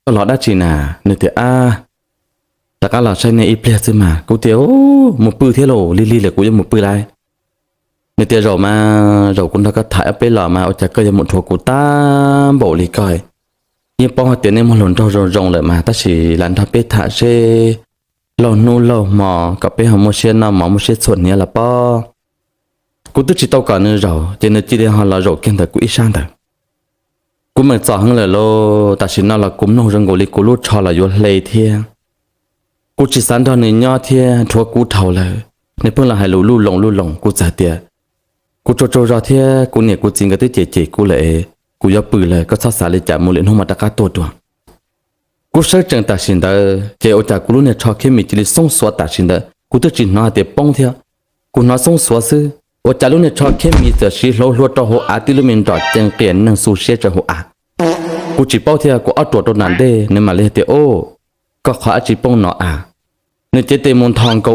ก็หลอดได้จีน่ะเนี่ยเดี๋ยวแต่ก็หลอดใช้ในอีเพลสมากูเดี๋ยวหมดปืนเที่ยวลีเลยกูยังหมดปืนไรเนี่ยเดี๋ยวเรามาเราคุณทักก็ถ่ายเอาไปหล่อมาเอาจากก็ยังหมดถั่วกูตามโบลีก่อยยังป้องเตียนในมันหล่นเรารงเลยมาแต่สิหลันทับไปถ่ายเช่เรานู่นเราหมอกับไปหาโมเชนน่ะหมอโมเชนส่วนเนี้ยละป้อกูต้องจิตเอาก่อนนึงเราเจนจีเดียหันเราเราเก่งแต่กูอีช่างแต่กูเหมือนสอนหังเลยโลแต่สิน่าเรากุ้มน้องจังกูเลยกูรู้ชอเราอยู่เลยเทียกูจิตสันตอนนี้ย่อเทียทัวกูเท่าเลยในเพื่อนเราให้ลู่ลงกูจะเตียกูโจรอเทียกูเนี่ยกูจริงก็ได้เจกูเลยกูยอปืนเลยก็ชอบสาเลยจากมูลนิธิมาตะการตัวกูเชื่อจังตัดสินเดอเจ้าจากกูรู้เนี่ยชอบแค่มีจิตส่งสวดตัดสินเดอกูต้องจิตน้อยแต่ป้องเทียกูน้อยส่งสวดซื้อว่าจากรู้เนี่ยชอบแค่มีแต่ชีโลลัวต่อหัวอาติลุมินดอดจังเปลี่ยนนั่งสูเชียจะหัวอากูจีป้องเทียกูเอาตัวนั้นเด้ในมาเลเตโอก็ขอจีป้องหนอเนี่ยเจเตมนทองกู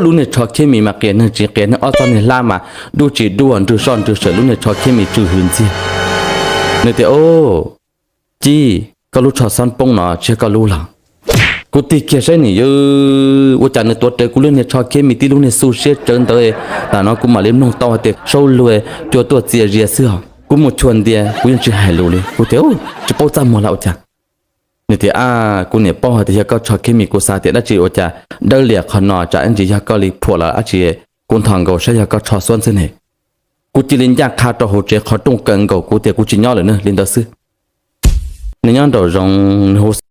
รู้เนี่ยชอบแค่มีมาเกณฑ์นั่งจีเกณฑ์นั่งอ้อตอนเนี่ยล่ามาดูจีดูอันดูซ่อนดูเสือรู้เนี่ยชอบแค่มีจืดหืนจีเนี่ยเตโอจีก็รู้ชอซ้อนป้องหนอเชื่อก็รู้หรอกูตีเกียร์ใช่หนิว่าจากในตัวเตะกูเล่นเนี่ยชอบเคมีที่รู้เนี่ยสู้เชี่ยเจินเตะแต่น้องกูมาเล่นน้องต่อเตะโชว์รวยตัวเจียเรียเสื้อกูหมดชวนเดียกูยังจะหายรู้เลยกูเตะจะป้องจำหมดแล้วจ้ะเนี่ยเตะกูเนี่ยป้องเตะก็ชอบเคมีกูสาเตะได้จีว่าจะเดินเหลียกขนอจากอันจียาก็รีพวกเราอาจีกูทางกูใช้ยาก็ชอบส่วนเสน่ห์กูจีลินยากขาดต่อหัวใจขอตรงกันกูเตะกูจีย่อเลยเนอะลินต่อซื้อในย้อนต่อรอง